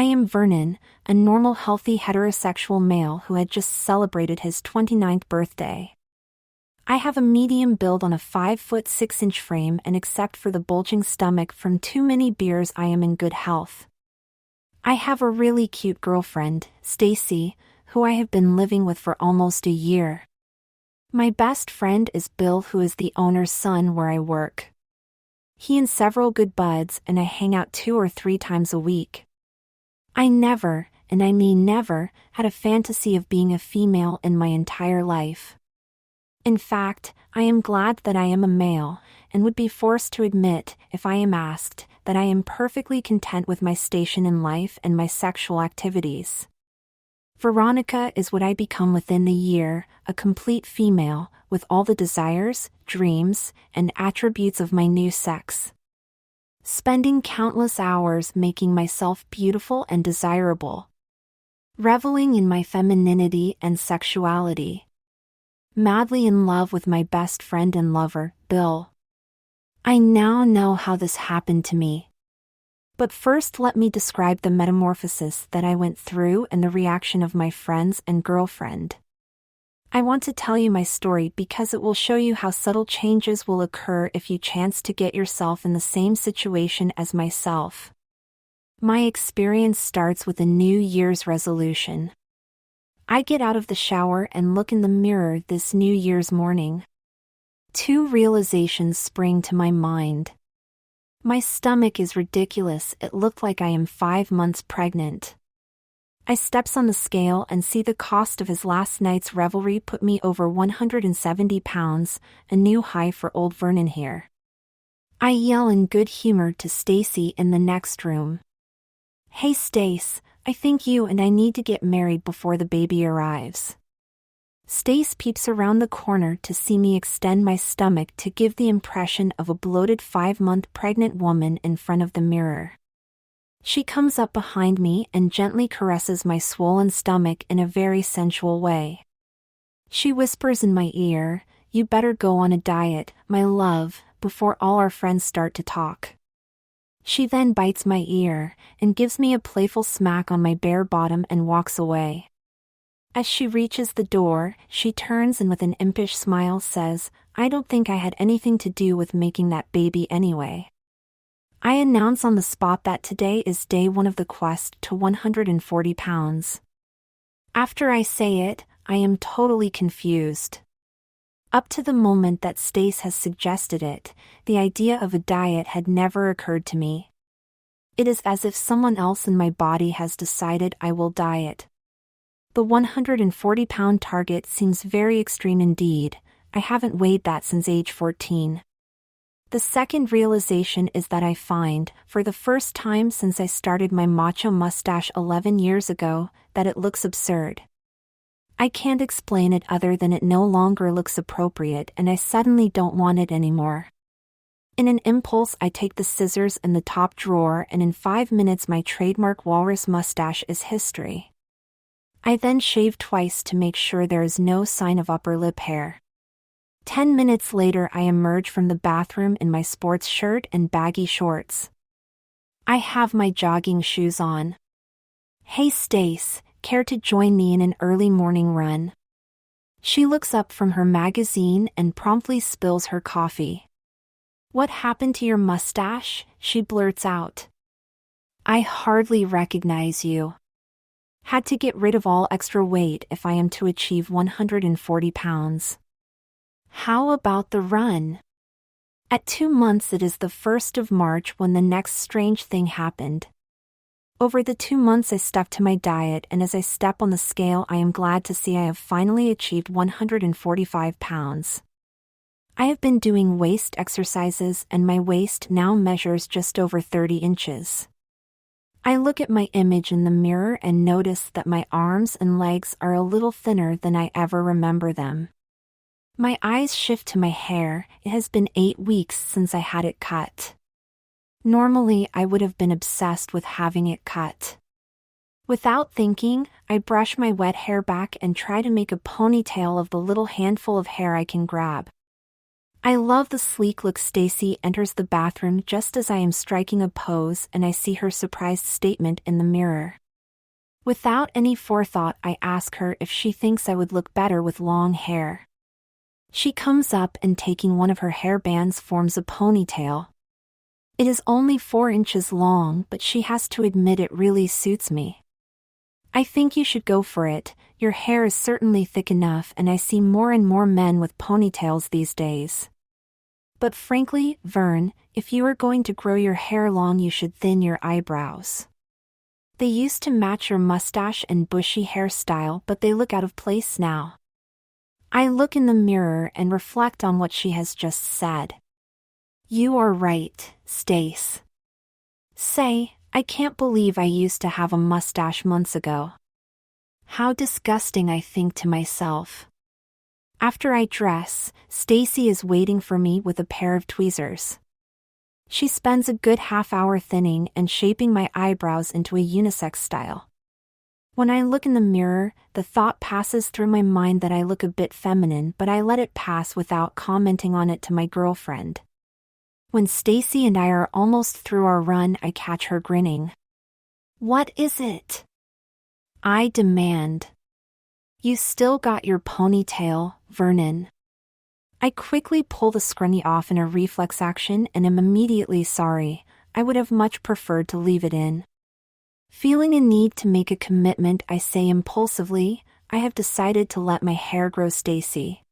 am Vernon, a normal healthy heterosexual male who had just celebrated his 29th birthday. I have a medium build on a 5'6" frame, and except for the bulging stomach from too many beers, I am in good health. I have a really cute girlfriend, Stacy, who I have been living with for almost a year. My best friend is Bill, who is the owner's son where I work. He and several good buds and I hang out 2 or 3 times a week. I never, and I mean never, had a fantasy of being a female in my entire life. In fact, I am glad that I am a male, and would be forced to admit, if I am asked, that I am perfectly content with my station in life and my sexual activities. Veronica is what I become within the year, a complete female, with all the desires, dreams, and attributes of my new sex. Spending countless hours making myself beautiful and desirable. Reveling in my femininity and sexuality. Madly in love with my best friend and lover, Bill. I now know how this happened to me. But first let me describe the metamorphosis that I went through and the reaction of my friends and girlfriend. I want to tell you my story because it will show you how subtle changes will occur if you chance to get yourself in the same situation as myself. My experience starts with a New Year's resolution. I get out of the shower and look in the mirror this New Year's morning. 2 realizations spring to my mind. My stomach is ridiculous, it looked like I am 5 months pregnant. I steps on the scale and see the cost of his last night's revelry put me over 170 pounds, a new high for old Vernon here. I yell in good humor to Stacy in the next room. Hey Stace, I think you and I need to get married before the baby arrives. Stace peeps around the corner to see me extend my stomach to give the impression of a bloated 5-month pregnant woman in front of the mirror. She comes up behind me and gently caresses my swollen stomach in a very sensual way. She whispers in my ear, "You better go on a diet, my love, before all our friends start to talk." She then bites my ear, and gives me a playful smack on my bare bottom and walks away. As she reaches the door, she turns and with an impish smile says, "I don't think I had anything to do with making that baby anyway." I announce on the spot that today is day 1 of the quest to 140 pounds. After I say it, I am totally confused. Up to the moment that Stace has suggested it, the idea of a diet had never occurred to me. It is as if someone else in my body has decided I will diet. The 140-pound target seems very extreme indeed. I haven't weighed that since age 14. The second realization is that I find, for the first time since I started my macho mustache 11 years ago, that it looks absurd. I can't explain it other than it no longer looks appropriate and I suddenly don't want it anymore. In an impulse I take the scissors in the top drawer and in 5 minutes my trademark walrus mustache is history. I then shave twice to make sure there is no sign of upper lip hair. 10 minutes later I emerge from the bathroom in my sports shirt and baggy shorts. I have my jogging shoes on. Hey Stace, care to join me in an early morning run? She looks up from her magazine and promptly spills her coffee. What happened to your mustache? She blurts out. I hardly recognize you. Had to get rid of all extra weight if I am to achieve 140 pounds. How about the run? At 2 months it is the 1st of March when the next strange thing happened. Over the 2 months I stuck to my diet and as I step on the scale I am glad to see I have finally achieved 145 pounds. I have been doing waist exercises and my waist now measures just over 30 inches. I look at my image in the mirror and notice that my arms and legs are a little thinner than I ever remember them. My eyes shift to my hair. It has been 8 weeks since I had it cut. Normally I would have been obsessed with having it cut. Without thinking, I brush my wet hair back and try to make a ponytail of the little handful of hair I can grab. I love the sleek look. Stacy enters the bathroom just as I am striking a pose and I see her surprised statement in the mirror. Without any forethought, I ask her if she thinks I would look better with long hair. She comes up and taking one of her hair bands forms a ponytail. It is only 4 inches long, but she has to admit it really suits me. I think you should go for it. Your hair is certainly thick enough and I see more and more men with ponytails these days. But frankly, Vern, if you are going to grow your hair long, you should thin your eyebrows. They used to match your mustache and bushy hairstyle, but they look out of place now. I look in the mirror and reflect on what she has just said. You are right, Stace. Say, I can't believe I used to have a mustache months ago. How disgusting, I think to myself. After I dress, Stacy is waiting for me with a pair of tweezers. She spends a good half-hour thinning and shaping my eyebrows into a unisex style. When I look in the mirror, the thought passes through my mind that I look a bit feminine, but I let it pass without commenting on it to my girlfriend. When Stacy and I are almost through our run, I catch her grinning. What is it? I demand. You still got your ponytail, Vernon. I quickly pull the scrunchie off in a reflex action and am immediately sorry. I would have much preferred to leave it in. Feeling a need to make a commitment, I say impulsively, I have decided to let my hair grow. Stacy.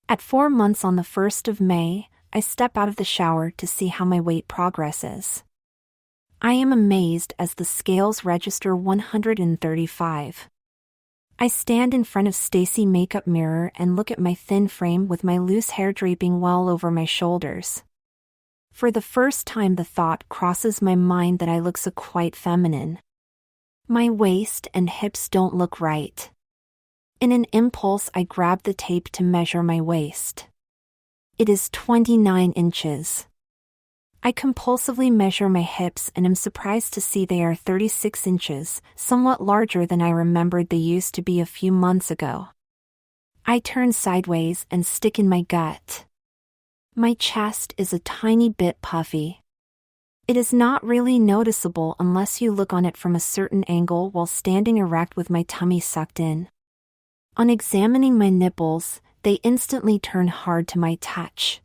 At 4 months on the 1st of May, I step out of the shower to see how my weight progresses. I am amazed as the scales register 135. I stand in front of Stacy's makeup mirror and look at my thin frame with my loose hair draping well over my shoulders. For the first time, the thought crosses my mind that I look so quite feminine. My waist and hips don't look right. In an impulse, I grab the tape to measure my waist. It is 29 inches. I compulsively measure my hips and am surprised to see they are 36 inches, somewhat larger than I remembered they used to be a few months ago. I turn sideways and stick in my gut. My chest is a tiny bit puffy. It is not really noticeable unless you look on it from a certain angle while standing erect with my tummy sucked in. On examining my nipples, they instantly turn hard to my touch.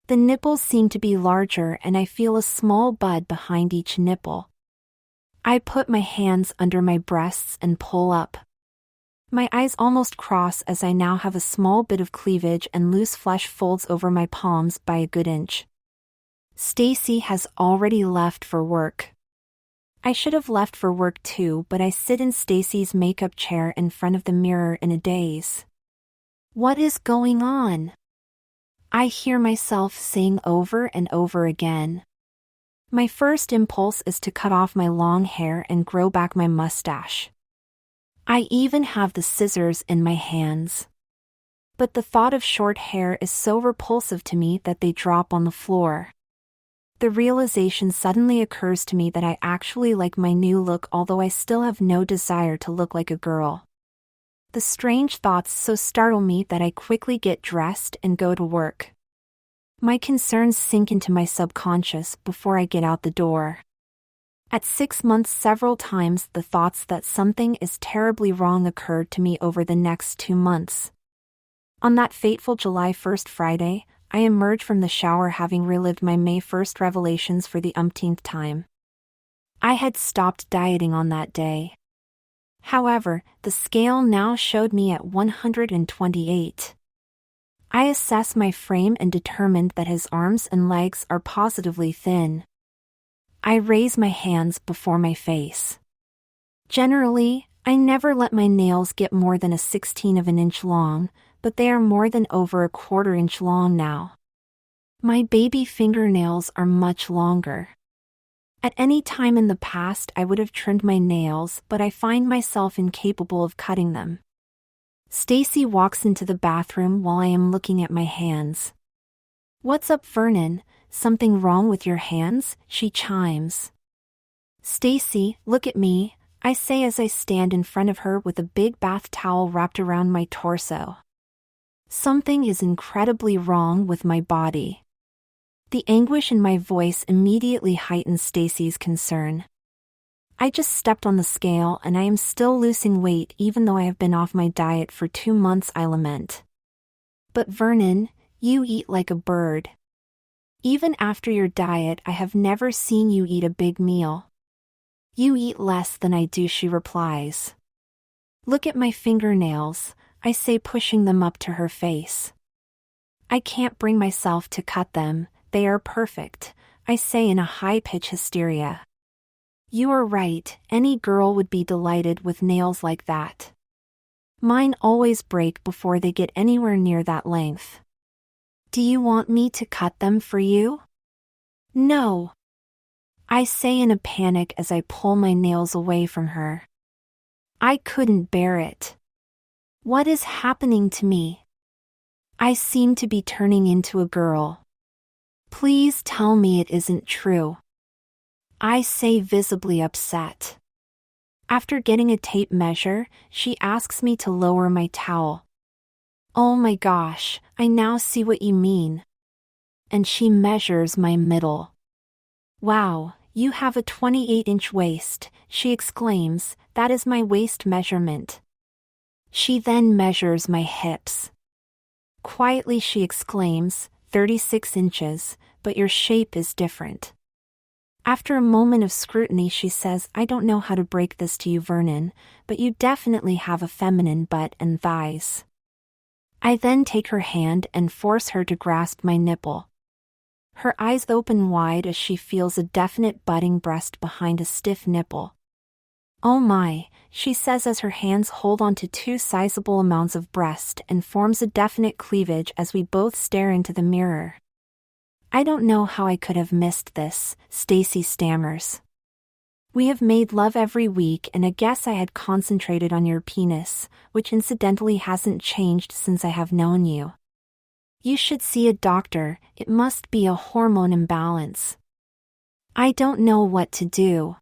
The nipples seem to be larger and I feel a small bud behind each nipple. I put my hands under my breasts and pull up. My eyes almost cross as I now have a small bit of cleavage and loose flesh folds over my palms by a good inch. Stacy has already left for work. I should have left for work too, but I sit in Stacy's makeup chair in front of the mirror in a daze. What is going on? I hear myself saying over and over again. My first impulse is to cut off my long hair and grow back my mustache. I even have the scissors in my hands. But the thought of short hair is so repulsive to me that they drop on the floor. The realization suddenly occurs to me that I actually like my new look, although I still have no desire to look like a girl. The strange thoughts so startle me that I quickly get dressed and go to work. My concerns sink into my subconscious before I get out the door. At 6 months, several times the thoughts that something is terribly wrong occurred to me over the next 2 months. On that fateful July 1st Friday, I emerge from the shower having relived my May 1st revelations for the umpteenth time. I had stopped dieting on that day. However, the scale now showed me at 128. I assess my frame and determined that his arms and legs are positively thin. I raise my hands before my face. Generally, I never let my nails get more than a 16th of an inch long, but they are more than over a 1/4 inch long now. My baby fingernails are much longer. At any time in the past I would have trimmed my nails, but I find myself incapable of cutting them. Stacy walks into the bathroom while I am looking at my hands. "What's up, Vernon? Something wrong with your hands?" she chimes. "Stacy, look at me," I say as I stand in front of her with a big bath towel wrapped around my torso. Something is incredibly wrong with my body. The anguish in my voice immediately heightened Stacy's concern. I just stepped on the scale and I am still losing weight even though I have been off my diet for 2 months, I lament. But Vernon, you eat like a bird. Even after your diet, I have never seen you eat a big meal. You eat less than I do, she replies. Look at my fingernails, I say, pushing them up to her face. I can't bring myself to cut them, they are perfect, I say in a high-pitched hysteria. You are right, any girl would be delighted with nails like that. Mine always break before they get anywhere near that length. Do you want me to cut them for you? No. I say in a panic as I pull my nails away from her. I couldn't bear it. What is happening to me? I seem to be turning into a girl. Please tell me it isn't true. I say, visibly upset. After getting a tape measure, she asks me to lower my towel. Oh my gosh, I now see what you mean. And she measures my middle. Wow, you have a 28-inch waist, she exclaims, that is my waist measurement. She then measures my hips. Quietly she exclaims, 36 inches, but your shape is different. After a moment of scrutiny she says, I don't know how to break this to you, Vernon, but you definitely have a feminine butt and thighs. I then take her hand and force her to grasp my nipple. Her eyes open wide as she feels a definite budding breast behind a stiff nipple. Oh my, she says as her hands hold onto 2 sizable amounts of breast and forms a definite cleavage as we both stare into the mirror. I don't know how I could have missed this, Stacy stammers. We have made love every week and I guess I had concentrated on your penis, which incidentally hasn't changed since I have known you. You should see a doctor, it must be a hormone imbalance. I don't know what to do.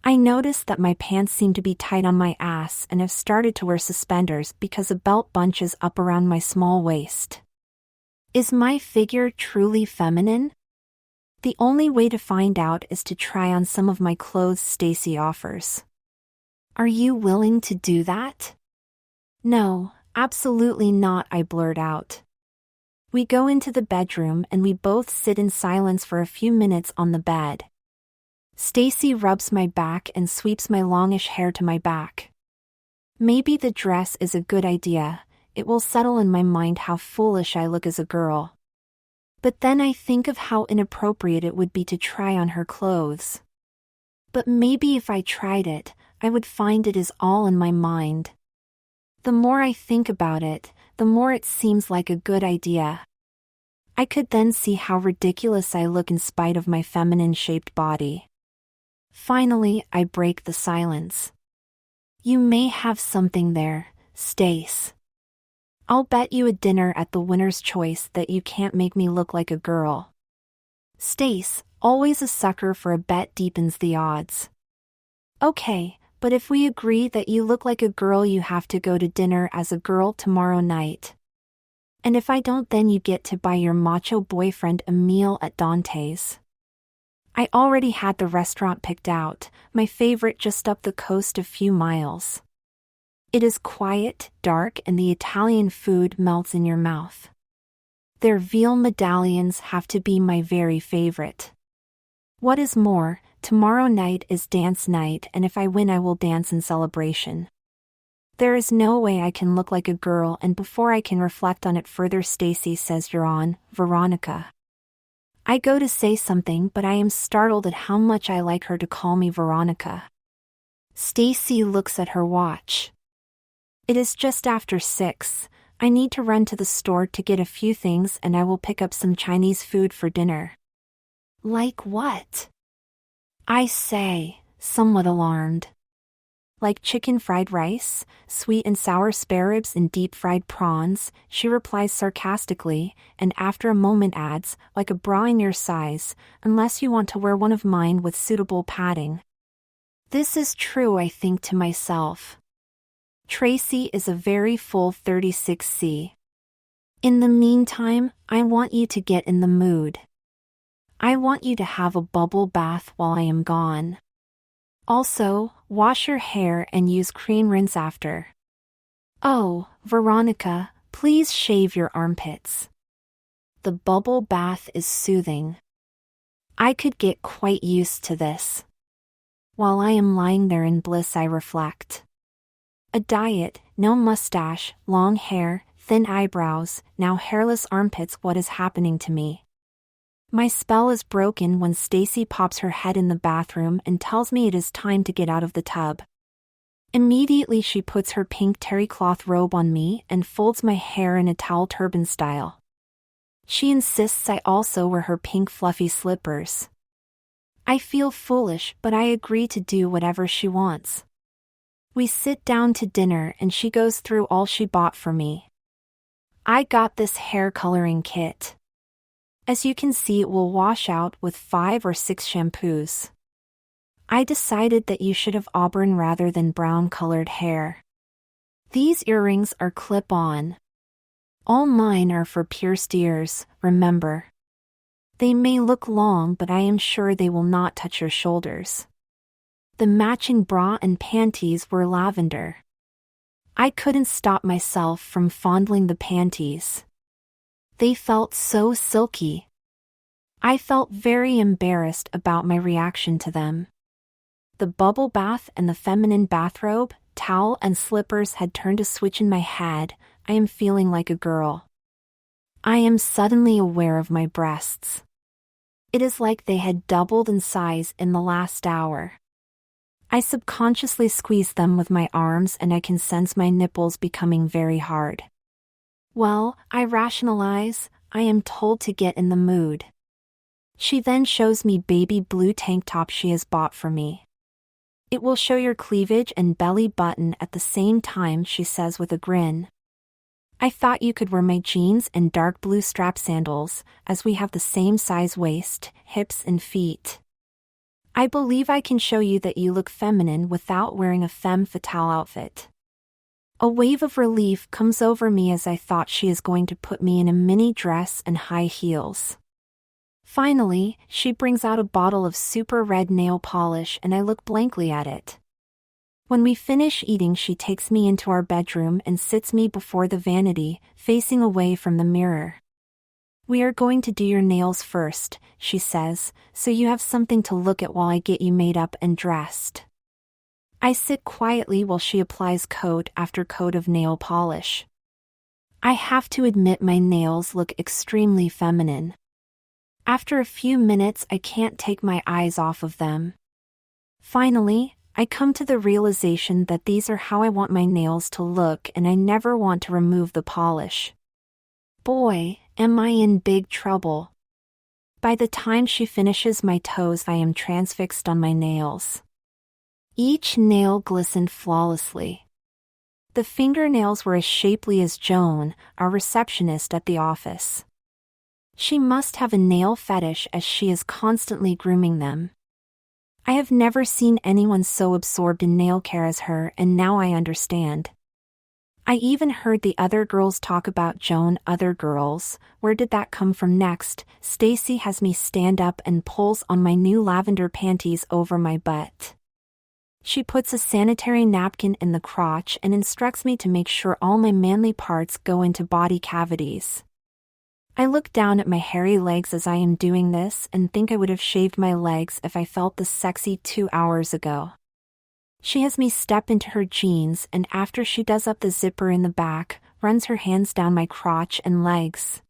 I notice that my pants seem to be tight on my ass and have started to wear suspenders because a belt bunches up around my small waist. Is my figure truly feminine? The only way to find out is to try on some of my clothes Stacy offers. Are you willing to do that? No, absolutely not, I blurt out. We go into the bedroom and we both sit in silence for a few minutes on the bed. Stacy rubs my back and sweeps my longish hair to my back. Maybe the dress is a good idea, it will settle in my mind how foolish I look as a girl. But then I think of how inappropriate it would be to try on her clothes. But maybe if I tried it, I would find it is all in my mind. The more I think about it, the more it seems like a good idea. I could then see how ridiculous I look in spite of my feminine-shaped body. Finally, I break the silence. You may have something there, Stace. I'll bet you a dinner at the winner's choice that you can't make me look like a girl. Stace, always a sucker for a bet, deepens the odds. Okay, but if we agree that you look like a girl, you have to go to dinner as a girl tomorrow night. And if I don't, then you get to buy your macho boyfriend a meal at Dante's. I already had the restaurant picked out, my favorite just up the coast a few miles. It is quiet, dark, and the Italian food melts in your mouth. Their veal medallions have to be my very favorite. What is more, tomorrow night is dance night, and if I win I will dance in celebration. There is no way I can look like a girl, and before I can reflect on it further, Stacy says, "You're on, Veronica." I go to say something, but I am startled at how much I like her to call me Veronica. Stacy looks at her watch. It is just after 6. I need to run to the store to get a few things and I will pick up some Chinese food for dinner. Like what? I say, somewhat alarmed. Like chicken fried rice, sweet and sour spare ribs and deep fried prawns, she replies sarcastically, and after a moment adds, like a bra in your size, unless you want to wear one of mine with suitable padding. This is true, I think to myself. Tracy is a very full 36C. In the meantime, I want you to get in the mood. I want you to have a bubble bath while I am gone. Also, wash your hair and use cream rinse after. Oh, Veronica, please shave your armpits. The bubble bath is soothing. I could get quite used to this. While I am lying there in bliss, I reflect. A diet, no mustache, long hair, thin eyebrows, now hairless armpits. What is happening to me? My spell is broken when Stacy pops her head in the bathroom and tells me it is time to get out of the tub. Immediately she puts her pink terry cloth robe on me and folds my hair in a towel turban style. She insists I also wear her pink fluffy slippers. I feel foolish, but I agree to do whatever she wants. We sit down to dinner and she goes through all she bought for me. I got this hair coloring kit. As you can see, it will wash out with 5 or 6 shampoos. I decided that you should have auburn rather than brown colored hair. These earrings are clip-on. All mine are for pierced ears, remember. They may look long, but I am sure they will not touch your shoulders. The matching bra and panties were lavender. I couldn't stop myself from fondling the panties. They felt so silky. I felt very embarrassed about my reaction to them. The bubble bath and the feminine bathrobe, towel and slippers had turned a switch in my head. I am feeling like a girl. I am suddenly aware of my breasts. It is like they had doubled in size in the last hour. I subconsciously squeeze them with my arms and I can sense my nipples becoming very hard. Well, I rationalize, I am told to get in the mood. She then shows me baby blue tank top she has bought for me. It will show your cleavage and belly button at the same time, she says with a grin. I thought you could wear my jeans and dark blue strap sandals, as we have the same size waist, hips and feet. I believe I can show you that you look feminine without wearing a femme fatale outfit. A wave of relief comes over me as I thought she is going to put me in a mini dress and high heels. Finally, she brings out a bottle of super red nail polish and I look blankly at it. When we finish eating, she takes me into our bedroom and sits me before the vanity, facing away from the mirror. We are going to do your nails first, she says, so you have something to look at while I get you made up and dressed. I sit quietly while she applies coat after coat of nail polish. I have to admit my nails look extremely feminine. After a few minutes, I can't take my eyes off of them. Finally, I come to the realization that these are how I want my nails to look and I never want to remove the polish. Boy, am I in big trouble. By the time she finishes my toes, I am transfixed on my nails. Each nail glistened flawlessly. The fingernails were as shapely as Joan, our receptionist at the office. She must have a nail fetish as she is constantly grooming them. I have never seen anyone so absorbed in nail care as her, and now I understand. I even heard the other girls talk about Joan. Other girls, where did that come from? Next, Stacy has me stand up and pulls on my new lavender panties over my butt. She puts a sanitary napkin in the crotch and instructs me to make sure all my manly parts go into body cavities. I look down at my hairy legs as I am doing this and think I would have shaved my legs if I felt this sexy 2 hours ago. She has me step into her jeans and after she does up the zipper in the back, runs her hands down my crotch and legs.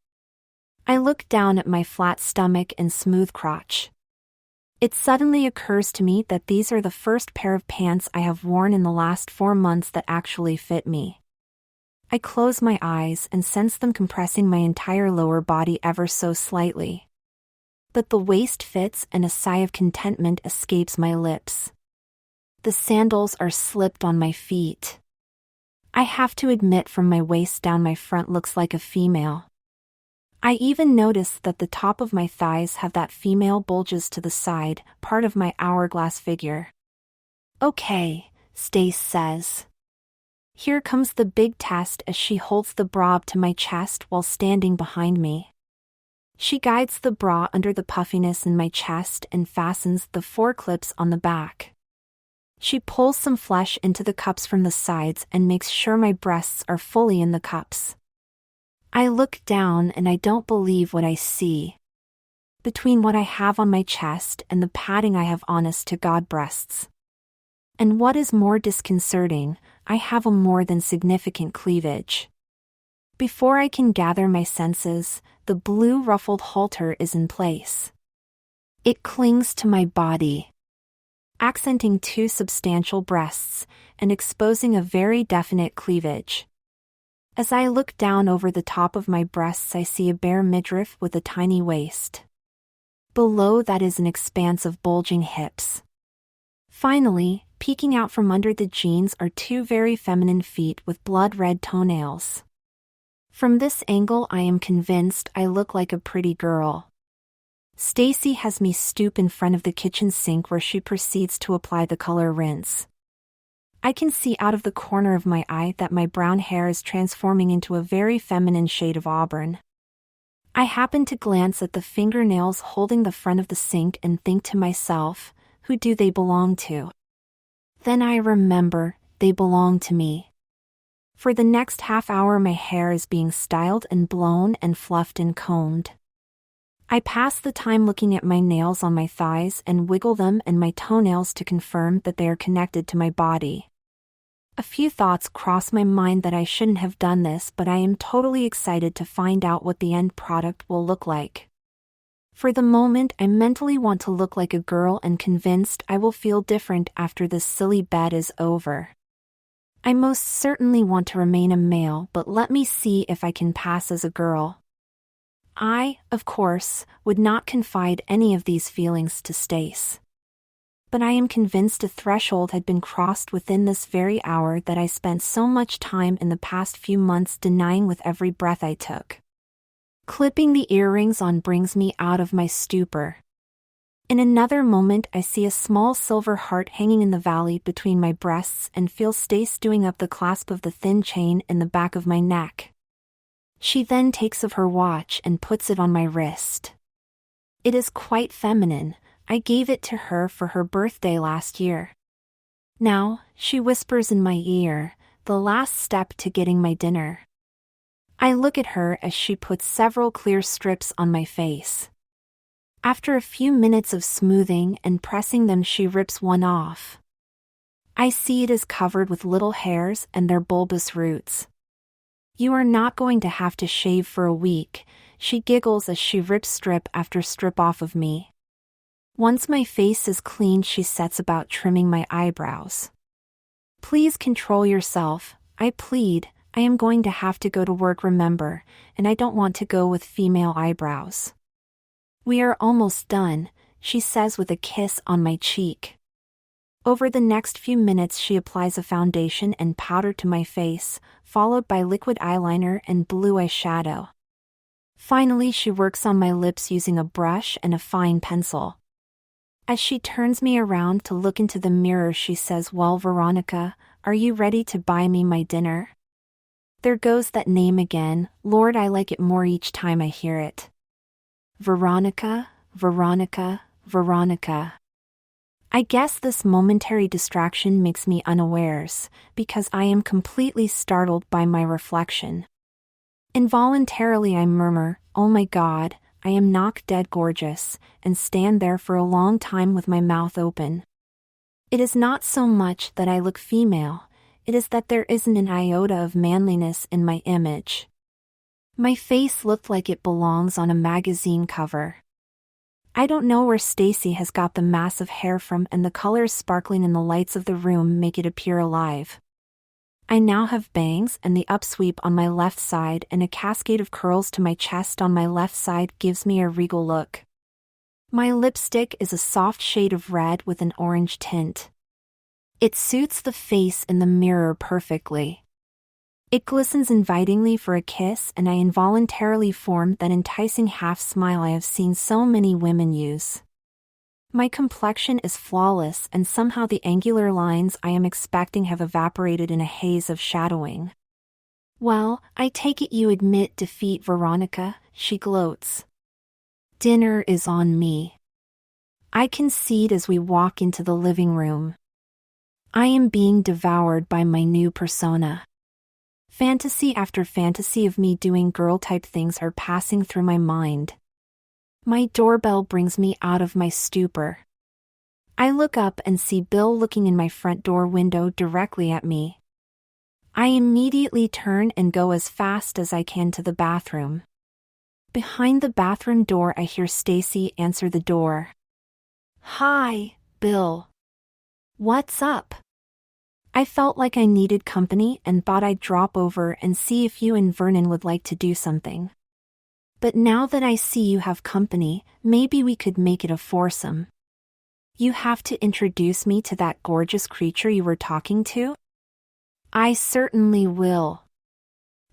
I look down at my flat stomach and smooth crotch. It suddenly occurs to me that these are the first pair of pants I have worn in the last 4 months that actually fit me. I close my eyes and sense them compressing my entire lower body ever so slightly. But the waist fits and a sigh of contentment escapes my lips. The sandals are slipped on my feet. I have to admit, from my waist down my front looks like a female. I even notice that the top of my thighs have that female bulges to the side, part of my hourglass figure. Okay, Stace says. Here comes the big test as she holds the bra up to my chest while standing behind me. She guides the bra under the puffiness in my chest and fastens the 4 clips on the back. She pulls some flesh into the cups from the sides and makes sure my breasts are fully in the cups. I look down and I don't believe what I see. Between what I have on my chest and the padding I have honest-to-God breasts. And what is more disconcerting, I have a more than significant cleavage. Before I can gather my senses, the blue ruffled halter is in place. It clings to my body, accenting 2 substantial breasts and exposing a very definite cleavage. As I look down over the top of my breasts, I see a bare midriff with a tiny waist. Below that is an expanse of bulging hips. Finally, peeking out from under the jeans are 2 very feminine feet with blood-red toenails. From this angle I am convinced I look like a pretty girl. Stacy has me stoop in front of the kitchen sink where she proceeds to apply the color rinse. I can see out of the corner of my eye that my brown hair is transforming into a very feminine shade of auburn. I happen to glance at the fingernails holding the front of the sink and think to myself, who do they belong to? Then I remember, they belong to me. For the next half hour my hair is being styled and blown and fluffed and combed. I pass the time looking at my nails on my thighs and wiggle them and my toenails to confirm that they are connected to my body. A few thoughts cross my mind that I shouldn't have done this, but I am totally excited to find out what the end product will look like. For the moment I mentally want to look like a girl and convinced I will feel different after this silly bed is over. I most certainly want to remain a male, but let me see if I can pass as a girl. I, of course, would not confide any of these feelings to Stace. But I am convinced a threshold had been crossed within this very hour that I spent so much time in the past few months denying with every breath I took. Clipping the earrings on brings me out of my stupor. In another moment I see a small silver heart hanging in the valley between my breasts and feel Stace doing up the clasp of the thin chain in the back of my neck. She then takes of her watch and puts it on my wrist. It is quite feminine. I gave it to her for her birthday last year. Now, she whispers in my ear, the last step to getting my dinner. I look at her as she puts several clear strips on my face. After a few minutes of smoothing and pressing them, she rips one off. I see it is covered with little hairs and their bulbous roots. You are not going to have to shave for a week, she giggles as she rips strip after strip off of me. Once my face is clean, she sets about trimming my eyebrows. Please control yourself, I plead. I am going to have to go to work, remember, and I don't want to go with female eyebrows. We are almost done, she says with a kiss on my cheek. Over the next few minutes she applies a foundation and powder to my face, followed by liquid eyeliner and blue eyeshadow. Finally she works on my lips using a brush and a fine pencil. As she turns me around to look into the mirror she says, "Well, Veronica, are you ready to buy me my dinner?" There goes that name again, Lord, I like it more each time I hear it. Veronica, Veronica, Veronica. I guess this momentary distraction makes me unawares, because I am completely startled by my reflection. Involuntarily I murmur, "Oh my God, I am knock dead gorgeous," and stand there for a long time with my mouth open. It is not so much that I look female, it is that there isn't an iota of manliness in my image. My face looked like it belongs on a magazine cover. I don't know where Stacy has got the mass of hair from, and the colors sparkling in the lights of the room make it appear alive. I now have bangs and the upsweep on my left side, and a cascade of curls to my chest on my left side gives me a regal look. My lipstick is a soft shade of red with an orange tint. It suits the face in the mirror perfectly. It glistens invitingly for a kiss, and I involuntarily form that enticing half smile I have seen so many women use. My complexion is flawless and somehow the angular lines I am expecting have evaporated in a haze of shadowing. Well, I take it you admit defeat, Veronica, she gloats. Dinner is on me. I concede as we walk into the living room. I am being devoured by my new persona. Fantasy after fantasy of me doing girl-type things are passing through my mind. My doorbell brings me out of my stupor. I look up and see Bill looking in my front door window directly at me. I immediately turn and go as fast as I can to the bathroom. Behind the bathroom door I hear Stacy answer the door. Hi, Bill. What's up? I felt like I needed company and thought I'd drop over and see if you and Vernon would like to do something. But now that I see you have company, maybe we could make it a foursome. You have to introduce me to that gorgeous creature you were talking to? I certainly will.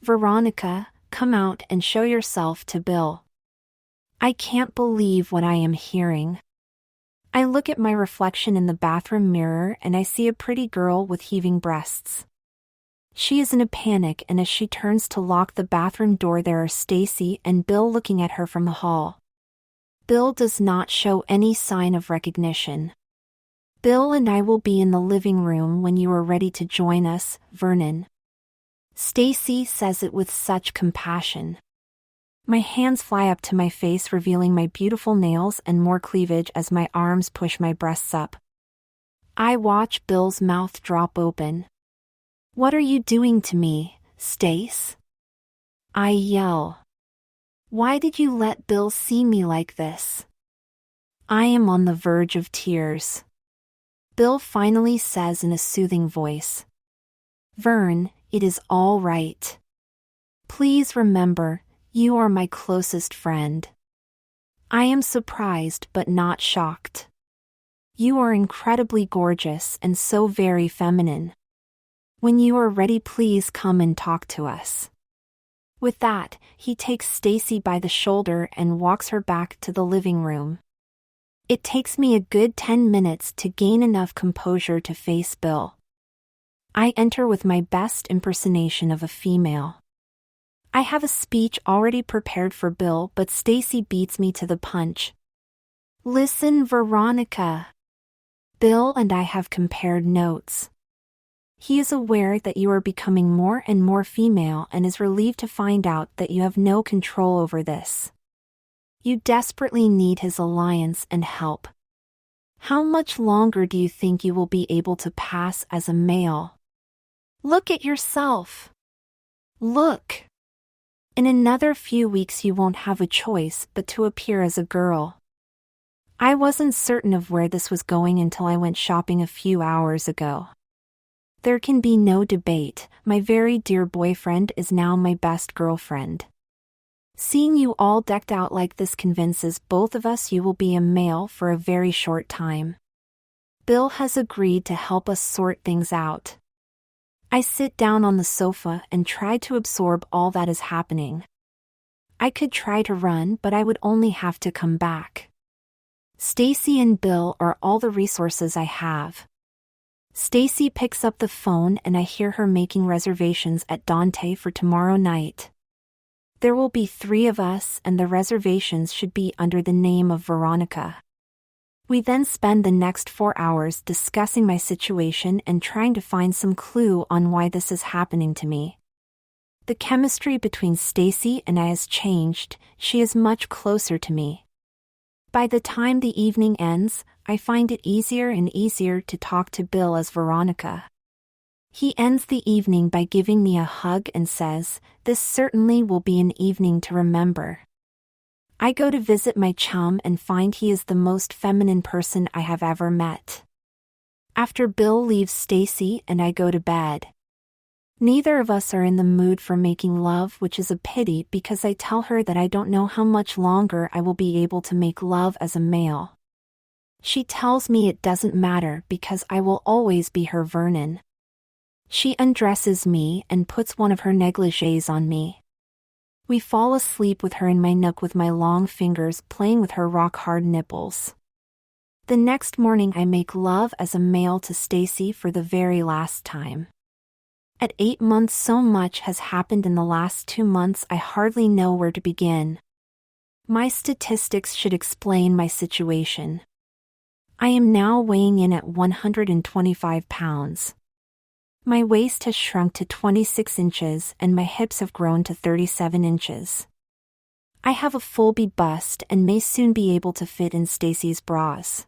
Veronica, come out and show yourself to Bill. I can't believe what I am hearing. I look at my reflection in the bathroom mirror and I see a pretty girl with heaving breasts. She is in a panic, and as she turns to lock the bathroom door there are Stacy and Bill looking at her from the hall. Bill does not show any sign of recognition. Bill and I will be in the living room when you are ready to join us, Vernon. Stacy says it with such compassion. My hands fly up to my face, revealing my beautiful nails and more cleavage as my arms push my breasts up. I watch Bill's mouth drop open. What are you doing to me, Stace? I yell. Why did you let Bill see me like this? I am on the verge of tears. Bill finally says in a soothing voice. Vern, it is all right. Please remember, you are my closest friend. I am surprised but not shocked. You are incredibly gorgeous and so very feminine. When you are ready, please come and talk to us. With that, he takes Stacy by the shoulder and walks her back to the living room. It takes me a good 10 minutes to gain enough composure to face Bill. I enter with my best impersonation of a female. I have a speech already prepared for Bill, but Stacy beats me to the punch. Listen, Veronica. Bill and I have compared notes. He is aware that you are becoming more and more female and is relieved to find out that you have no control over this. You desperately need his alliance and help. How much longer do you think you will be able to pass as a male? Look at yourself. Look. In another few weeks you won't have a choice but to appear as a girl. I wasn't certain of where this was going until I went shopping a few hours ago. There can be no debate, my very dear boyfriend is now my best girlfriend. Seeing you all decked out like this convinces both of us you will be a male for a very short time. Bill has agreed to help us sort things out. I sit down on the sofa and try to absorb all that is happening. I could try to run, but I would only have to come back. Stacy and Bill are all the resources I have. Stacy picks up the phone and I hear her making reservations at Dante for tomorrow night. There will be 3 of us and the reservations should be under the name of Veronica. We then spend the next 4 hours discussing my situation and trying to find some clue on why this is happening to me. The chemistry between Stacy and I has changed, she is much closer to me. By the time the evening ends, I find it easier and easier to talk to Bill as Veronica. He ends the evening by giving me a hug and says, "This certainly will be an evening to remember." I go to visit my chum and find he is the most feminine person I have ever met. After Bill leaves Stacy and I go to bed. Neither of us are in the mood for making love, which is a pity because I tell her that I don't know how much longer I will be able to make love as a male. She tells me it doesn't matter because I will always be her Vernon. She undresses me and puts one of her negligées on me. We fall asleep with her in my nook with my long fingers playing with her rock-hard nipples. The next morning I make love as a male to Stacy for the very last time. At 8 months, so much has happened in the last 2 months I hardly know where to begin. My statistics should explain my situation. I am now weighing in at 125 pounds. My waist has shrunk to 26 inches and my hips have grown to 37 inches. I have a full B bust and may soon be able to fit in Stacy's bras.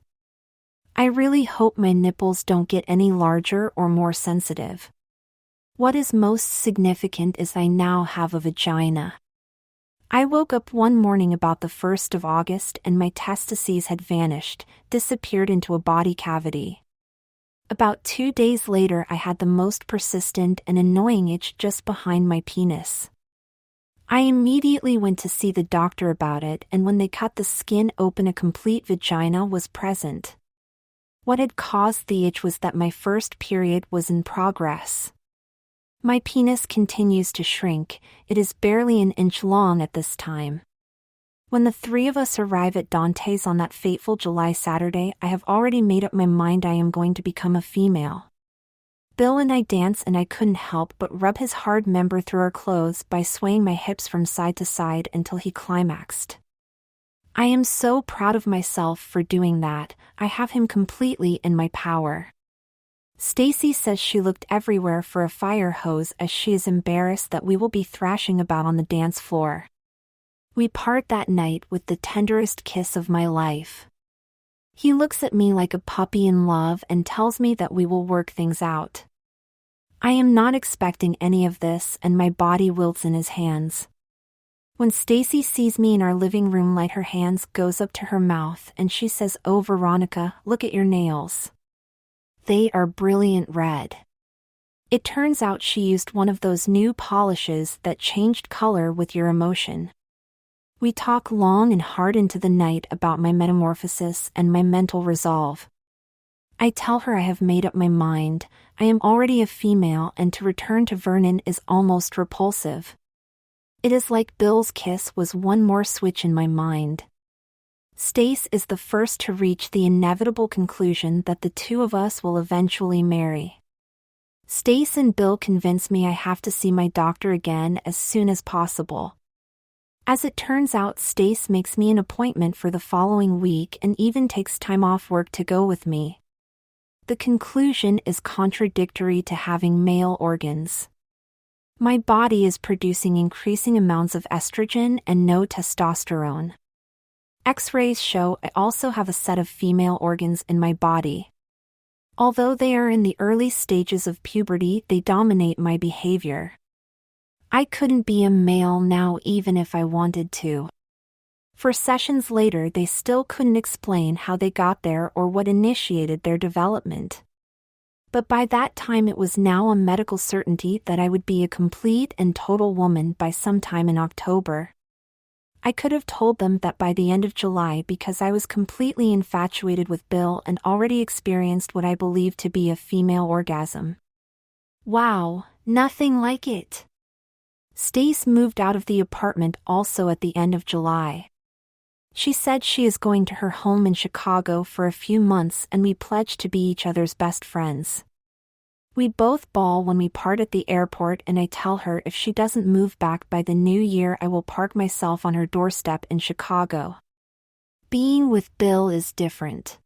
I really hope my nipples don't get any larger or more sensitive. What is most significant is I now have a vagina. I woke up one morning about the 1st of August and my testes had vanished, disappeared into a body cavity. About 2 days later I had the most persistent and annoying itch just behind my penis. I immediately went to see the doctor about it, and when they cut the skin open a complete vagina was present. What had caused the itch was that my first period was in progress. My penis continues to shrink, it is barely an inch long at this time. When the 3 of us arrive at Dante's on that fateful July Saturday, I have already made up my mind I am going to become a female. Bill and I dance and I couldn't help but rub his hard member through our clothes by swaying my hips from side to side until he climaxed. I am so proud of myself for doing that. I have him completely in my power. Stacy says she looked everywhere for a fire hose as she is embarrassed that we will be thrashing about on the dance floor. We part that night with the tenderest kiss of my life. He looks at me like a puppy in love and tells me that we will work things out. I am not expecting any of this and my body wilts in his hands. When Stacy sees me in our living room light, her hands goes up to her mouth and she says, "Oh Veronica, look at your nails. They are brilliant red." It turns out she used one of those new polishes that changed color with your emotion. We talk long and hard into the night about my metamorphosis and my mental resolve. I tell her I have made up my mind, I am already a female and to return to Vernon is almost repulsive. It is like Bill's kiss was one more switch in my mind. Stace is the first to reach the inevitable conclusion that the 2 of us will eventually marry. Stace and Bill convince me I have to see my doctor again as soon as possible. As it turns out, Stace makes me an appointment for the following week and even takes time off work to go with me. The conclusion is contradictory to having male organs. My body is producing increasing amounts of estrogen and no testosterone. X-rays show I also have a set of female organs in my body. Although they are in the early stages of puberty, they dominate my behavior. I couldn't be a male now even if I wanted to. For sessions later, they still couldn't explain how they got there or what initiated their development. But by that time it was now a medical certainty that I would be a complete and total woman by sometime in October. I could have told them that by the end of July because I was completely infatuated with Bill and already experienced what I believed to be a female orgasm. Wow, nothing like it. Stace moved out of the apartment also at the end of July. She said she is going to her home in Chicago for a few months and we pledged to be each other's best friends. We both bawl when we part at the airport and I tell her if she doesn't move back by the new year I will park myself on her doorstep in Chicago. Being with Bill is different.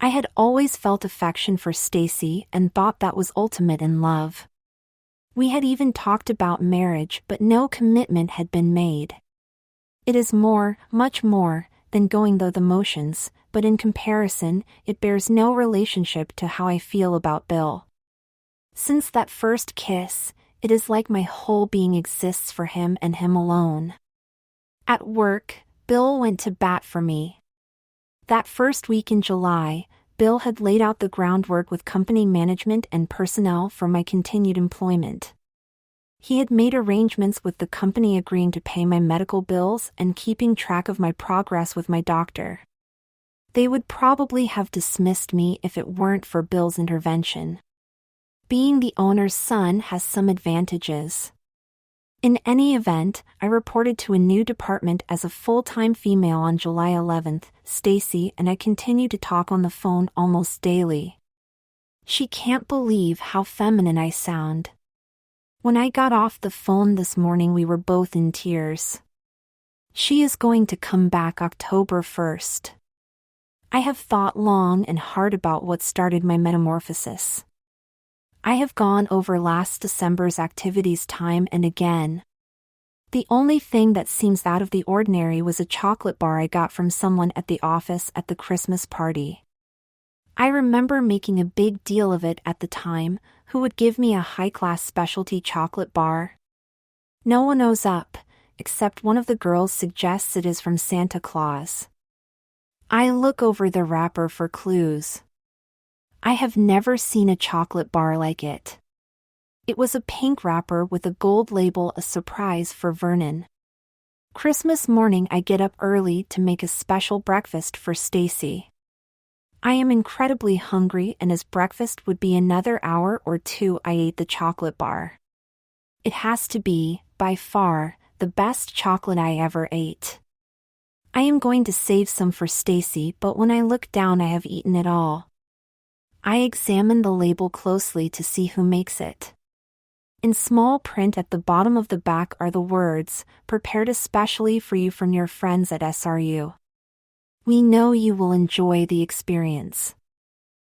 I had always felt affection for Stacy and thought that was ultimate in love. We had even talked about marriage but no commitment had been made. It is more, much more, than going through the motions, but in comparison, it bears no relationship to how I feel about Bill. Since that first kiss, it is like my whole being exists for him and him alone. At work, Bill went to bat for me. That first week in July, Bill had laid out the groundwork with company management and personnel for my continued employment. He had made arrangements with the company agreeing to pay my medical bills and keeping track of my progress with my doctor. They would probably have dismissed me if it weren't for Bill's intervention. Being the owner's son has some advantages. In any event, I reported to a new department as a full-time female on July 11th, Stacy, and I continue to talk on the phone almost daily. She can't believe how feminine I sound. When I got off the phone this morning, we were both in tears. She is going to come back October 1st. I have thought long and hard about what started my metamorphosis. I have gone over last December's activities time and again. The only thing that seems out of the ordinary was a chocolate bar I got from someone at the office at the Christmas party. I remember making a big deal of it at the time. Who would give me a high-class specialty chocolate bar? No one knows up, except one of the girls suggests it is from Santa Claus. I look over the wrapper for clues. I have never seen a chocolate bar like it. It was a pink wrapper with a gold label, a surprise for Vernon. Christmas morning, I get up early to make a special breakfast for Stacy. I am incredibly hungry, and as breakfast would be another hour or two, I ate the chocolate bar. It has to be, by far, the best chocolate I ever ate. I am going to save some for Stacy, but when I look down, I have eaten it all. I examine the label closely to see who makes it. In small print at the bottom of the back are the words, "Prepared especially for you from your friends at SRU. We know you will enjoy the experience."